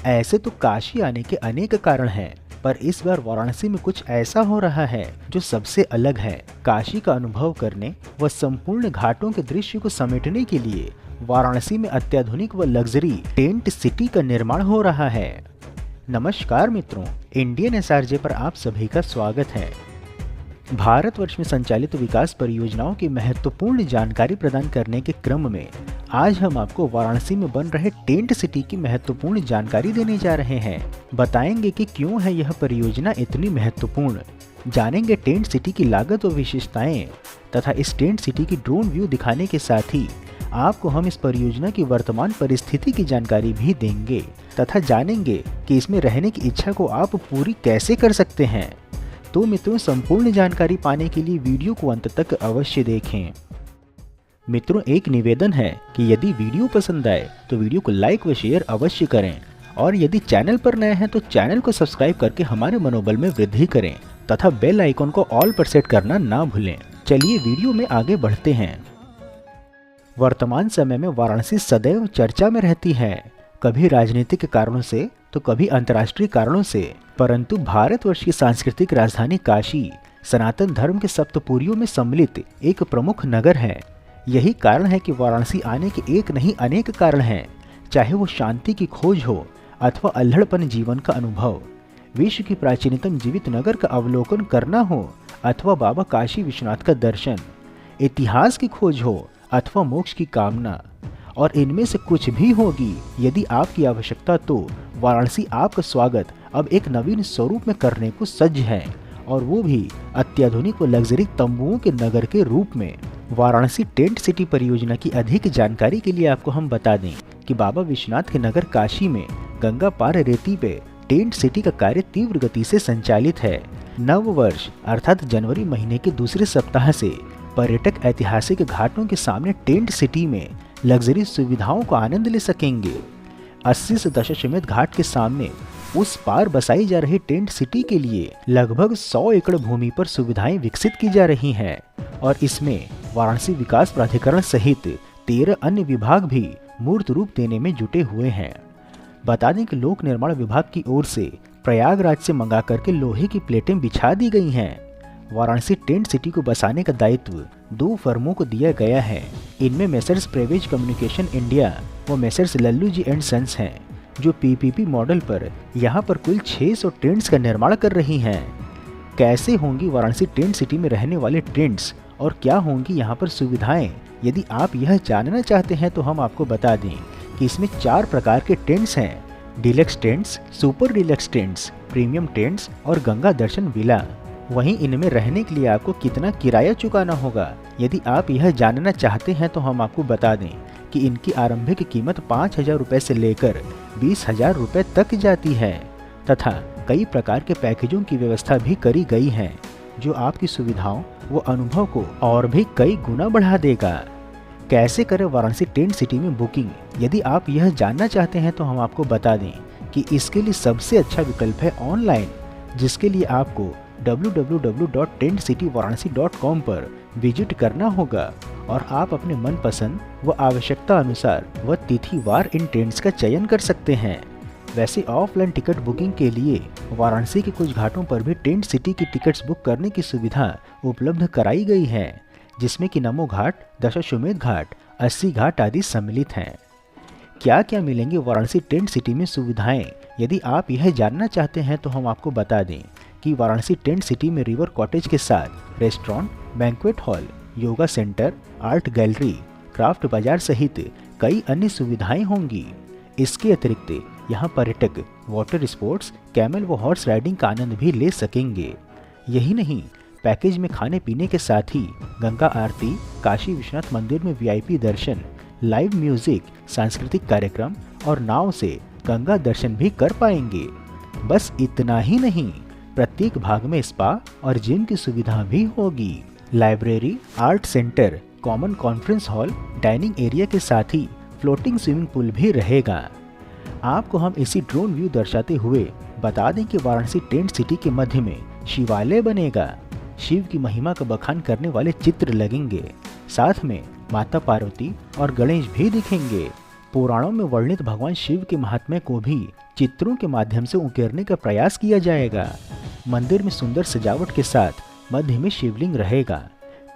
ऐसे तो काशी आने के अनेक कारण हैं, पर इस बार वाराणसी में कुछ ऐसा हो रहा है जो सबसे अलग है। काशी का अनुभव करने व संपूर्ण घाटों के दृश्य को समेटने के लिए वाराणसी में अत्याधुनिक व लग्जरी टेंट सिटी का निर्माण हो रहा है। नमस्कार मित्रों, इंडियन एसआरजे पर आप सभी का स्वागत है। भारतवर्ष में संचालित विकास परियोजनाओं की महत्वपूर्ण जानकारी प्रदान करने के क्रम में आज हम आपको वाराणसी में बन रहे टेंट सिटी की महत्वपूर्ण जानकारी देने जा रहे हैं। बताएंगे कि क्यों है यह परियोजना इतनी महत्वपूर्ण, जानेंगे टेंट सिटी की लागत और विशेषताएं तथा इस टेंट सिटी की ड्रोन व्यू दिखाने के साथ ही आपको हम इस परियोजना की वर्तमान परिस्थिति की जानकारी भी देंगे तथा जानेंगे कि इसमें रहने की इच्छा को आप पूरी कैसे कर सकते हैं। तो मित्रों, संपूर्ण जानकारी पाने के लिए वीडियो को अंत तक अवश्य देखें। मित्रों, एक निवेदन है कि यदि वीडियो पसंद आए तो वीडियो को लाइक व शेयर अवश्य करें और यदि चैनल पर नए हैं तो चैनल को सब्सक्राइब करके हमारे मनोबल में वृद्धि करें तथा बेल आइकन को ऑल पर सेट करना ना भूलें। चलिए वीडियो में आगे बढ़ते हैं। वर्तमान समय में वाराणसी सदैव चर्चा में रहती है, कभी राजनीतिक कारणों से तो कभी अंतर्राष्ट्रीय कारणों से, परंतु भारतवर्ष की सांस्कृतिक राजधानी काशी सनातन धर्म के सप्तपुरियों में सम्मिलित एक प्रमुख नगर है। यही कारण है कि वाराणसी आने के एक नहीं अनेक कारण हैं, चाहे वो शांति की खोज हो अथवा अल्हड़पन जीवन का अनुभव, विश्व की प्राचीनतम जीवित नगर का अवलोकन करना हो अथवा बाबा काशी विश्वनाथ का दर्शन, इतिहास की खोज हो अथवा मोक्ष की कामना, और इनमें से कुछ भी होगी। यदि आपकी आवश्यकता तो वाराणसी आपका स्वागत अब एक नवीन स्वरूप में करने को सज्ज है, और वो भी अत्याधुनिक व लग्जरी तंबुओं के नगर के रूप में। वाराणसी टेंट सिटी परियोजना की अधिक जानकारी के लिए आपको हम बता दें कि बाबा विश्वनाथ के नगर काशी में गंगा पार रेती पे टेंट सिटी का कार्य तीव्र गति से संचालित है। नव वर्ष अर्थात जनवरी महीने के दूसरे सप्ताह से पर्यटक ऐतिहासिक घाटों के सामने टेंट सिटी में लग्जरी सुविधाओं का आनंद ले सकेंगे। 80 से दशाश्वमेध घाट के सामने उस पार बसाई जा रही टेंट सिटी के लिए लगभग 100 एकड़ भूमि पर सुविधाएं विकसित की जा रही हैं और इसमें वाराणसी विकास प्राधिकरण सहित 13 अन्य विभाग भी मूर्त रूप देने में जुटे हुए हैं। बता दें कि लोक निर्माण विभाग की ओर से प्रयागराज से मंगा करके लोहे की प्लेटें बिछा दी गई हैं। वाराणसी टेंट सिटी को बसाने का दायित्व 2 फर्मों को दिया गया है। इनमें मेसर्स प्रेवेज कम्युनिकेशन इंडिया व Messrs Lallu ji and sons हैं, जो पीपीपी मॉडल पर यहाँ पर कुल 600 टेंट्स का निर्माण कर रही हैं। कैसे होंगी वाराणसी टेंट सिटी में रहने वाले टेंट्स और क्या होंगी यहाँ पर सुविधाएं, यदि आप यह जानना चाहते हैं तो हम आपको बता दें कि इसमें 4 प्रकार के टेंट्स हैं: deluxe tents, super deluxe tents, premium tents और गंगा दर्शन विला। वहीं इनमें रहने के लिए आपको कितना किराया चुकाना होगा, यदि आप यह जानना चाहते हैं तो हम आपको बता दें कि इनकी आरंभिक कीमत 5,000 रुपये से लेकर 20,000 रुपये तक जाती है तथा कई प्रकार के पैकेजों की व्यवस्था भी करी गई है, जो आपकी सुविधाओं व अनुभव को और भी कई गुना बढ़ा देगा। कैसे करें वाराणसी टेंट सिटी में बुकिंग, यदि आप यह जानना चाहते हैं तो हम आपको बता दें कि इसके लिए सबसे अच्छा विकल्प है ऑनलाइन, जिसके लिए आपको www.tentcityvaranasi.com पर विजिट करना होगा और आप अपने मनपसंद व आवश्यकता अनुसार व तिथिवार इन टेंट्स का चयन कर सकते हैं। वैसे ऑफलाइन टिकट बुकिंग के लिए वाराणसी के कुछ घाटों पर भी टेंट सिटी की टिकट्स बुक करने की सुविधा उपलब्ध कराई गई है, जिसमें कि नमो घाट, दशाश्वमेध घाट, 80 घाट आदि सम्मिलित हैं। क्या क्या मिलेंगे वाराणसी टेंट सिटी में सुविधाएं, यदि आप यह जानना चाहते हैं तो हम आपको बता दें कि वाराणसी टेंट सिटी में रिवर कॉटेज के साथ restaurant, banquet hall, yoga centre, art gallery, craft बाजार सहित कई अन्य सुविधाएं होंगी। इसके अतिरिक्त यहाँ पर्यटक वाटर स्पोर्ट्स, कैमल व हॉर्स राइडिंग का आनंद भी ले सकेंगे। यही नहीं, पैकेज में खाने पीने के साथ ही गंगा आरती, काशी विश्वनाथ मंदिर में वीआईपी दर्शन, लाइव म्यूजिक, सांस्कृतिक कार्यक्रम और नाव से गंगा दर्शन भी कर पाएंगे। बस इतना ही नहीं, प्रत्येक भाग में स्पा और जिम की सुविधा भी होगी। Library, art centre, common conference hall, dining area के साथ ही फ्लोटिंग स्विमिंग पूल भी रहेगा। आपको हम इसी ड्रोन व्यू दर्शाते हुए बता दें कि वाराणसी टेंट सिटी के मध्य में शिवालय बनेगा। शिव की महिमा का बखान करने वाले चित्र लगेंगे, साथ में माता पार्वती और गणेश भी दिखेंगे। पुराणों में वर्णित भगवान शिव के महात्म्य को भी चित्रों के माध्यम से उकेरने का प्रयास किया जाएगा। मंदिर में सुंदर सजावट के साथ मध्य में शिवलिंग रहेगा।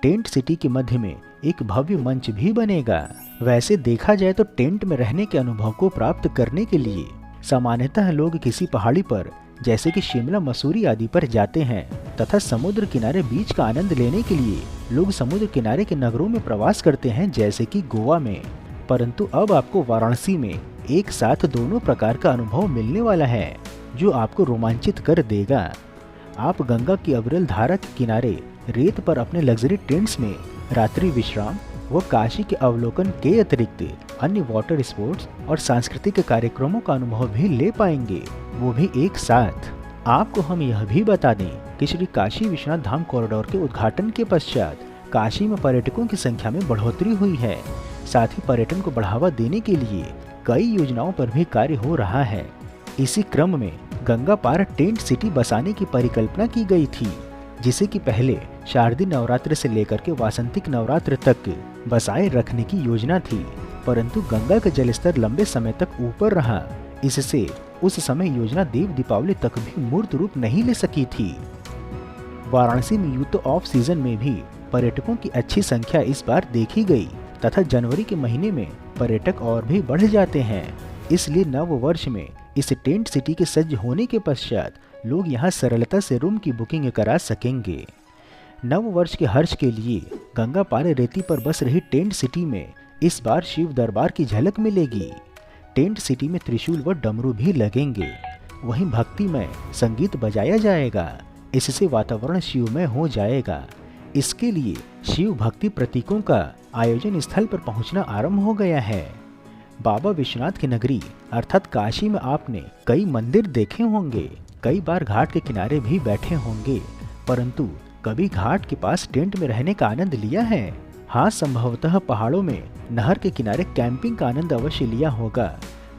टेंट सिटी के मध्य में एक भव्य मंच भी बनेगा। वैसे देखा जाए तो टेंट में रहने के अनुभव को प्राप्त करने के लिए सामान्यतः लोग किसी पहाड़ी पर जैसे कि शिमला, मसूरी आदि पर जाते हैं तथा समुद्र किनारे बीच का आनंद लेने के लिए लोग समुद्र किनारे के नगरों में प्रवास करते हैं, जैसे कि गोवा में। परंतु अब आपको वाराणसी में एक साथ दोनों प्रकार का अनुभव मिलने वाला है, जो आपको रोमांचित कर देगा। आप गंगा की अविरल धारा के किनारे रेत पर अपने लग्जरी टेंट्स में रात्रि विश्राम व काशी के अवलोकन के अतिरिक्त अन्य वाटर स्पोर्ट्स और सांस्कृतिक कार्यक्रमों का अनुभव भी ले पाएंगे, वो भी एक साथ। आपको हम यह भी बता दें कि श्री काशी विश्वनाथ धाम कॉरिडोर के उद्घाटन के पश्चात काशी में पर्यटकों की संख्या में बढ़ोतरी हुई है। साथ ही पर्यटन को बढ़ावा देने के लिए कई योजनाओं पर भी कार्य हो रहा है। इसी क्रम में गंगा पार टेंट सिटी बसाने की परिकल्पना की गई थी, जिसे कि पहले शारदीय नवरात्र से लेकर के वासंतिक नवरात्र तक बसाए रखने की योजना थी। परंतु गंगा का जलस्तर लंबे समय तक ऊपर रहा, इससे उस समय योजना देव दीपावली तक भी मूर्त रूप नहीं ले सकी थी। वाराणसी में यूथ ऑफ सीजन में भी पर्यटकों की अच्छी संख्या इस बार देखी गई तथा जनवरी के महीने में पर्यटक और भी बढ़ जाते हैं। इसलिए नव वर्ष में इस टेंट सिटी के सज्ज होने के पश्चात लोग यहाँ सरलता से रूम की बुकिंग करा सकेंगे। नव वर्ष के हर्ष के लिए गंगा पार रेती पर बस रही टेंट सिटी में इस बार शिव दरबार की झलक मिलेगी। टेंट सिटी में त्रिशूल व डमरू भी लगेंगे। वहीं भक्तिमय संगीत बजाया जाएगा। इससे वातावरण शिवमय हो जाएगा। इसके लिए शिव भक्ति प्रतीकों का आयोजन स्थल पर पहुंचना आरंभ हो गया है। बाबा विश्वनाथ की नगरी अर्थात काशी में आपने कई मंदिर देखे होंगे, कई बार घाट के किनारे भी बैठे होंगे, परंतु कभी घाट के पास टेंट में रहने का आनंद लिया है? हाँ, संभवतः पहाड़ों में नहर के किनारे कैंपिंग का आनंद अवश्य लिया होगा,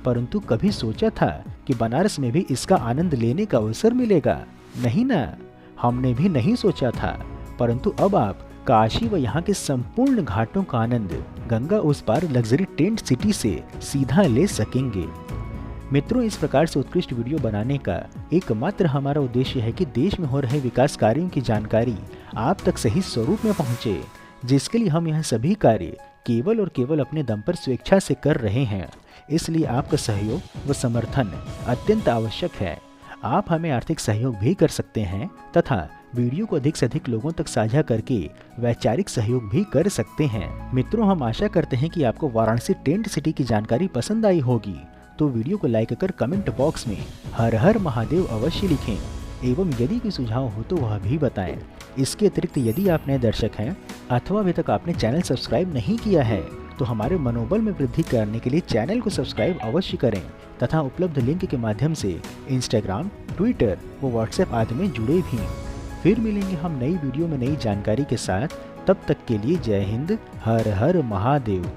परंतु कभी सोचा था कि बनारस में भी इसका आनंद लेने का अवसर मिलेगा? नहीं ना, हमने भी नहीं सोचा था। परंतु अब आप काशी व यहाँ के संपूर्ण घाटों का आनंद गंगा उस पार लग्जरी टेंट सिटी से सीधा ले सकेंगे। मित्रों, इस प्रकार से उत्कृष्ट वीडियो बनाने का एकमात्र हमारा उद्देश्य है कि देश में हो रहे विकास कार्यों की जानकारी आप तक सही स्वरूप में पहुंचे, जिसके लिए हम यह सभी कार्य केवल और केवल अपने दम पर स्वेच्छा से कर रहे हैं। इसलिए आपका सहयोग व समर्थन अत्यंत आवश्यक है। आप हमें आर्थिक सहयोग भी कर सकते हैं तथा वीडियो को अधिक से अधिक लोगों तक साझा करके वैचारिक सहयोग भी कर सकते हैं। मित्रों, हम आशा करते हैं कि आपको वाराणसी टेंट सिटी की जानकारी पसंद आई होगी, तो वीडियो को लाइक कर कमेंट बॉक्स में हर हर महादेव अवश्य लिखें एवं यदि कोई सुझाव हो तो वह भी बताएं। इसके अतिरिक्त यदि आप नए दर्शक हैं अथवा अभी तक आपने चैनल सब्सक्राइब नहीं किया है तो हमारे मनोबल में वृद्धि करने के लिए चैनल को सब्सक्राइब अवश्य करें तथा उपलब्ध लिंक के माध्यम से इंस्टाग्राम, ट्विटर व व्हाट्सएप आदि में जुड़े भी। फिर मिलेंगे हम नई वीडियो में नई जानकारी के साथ। तब तक के लिए जय हिंद, हर हर महादेव।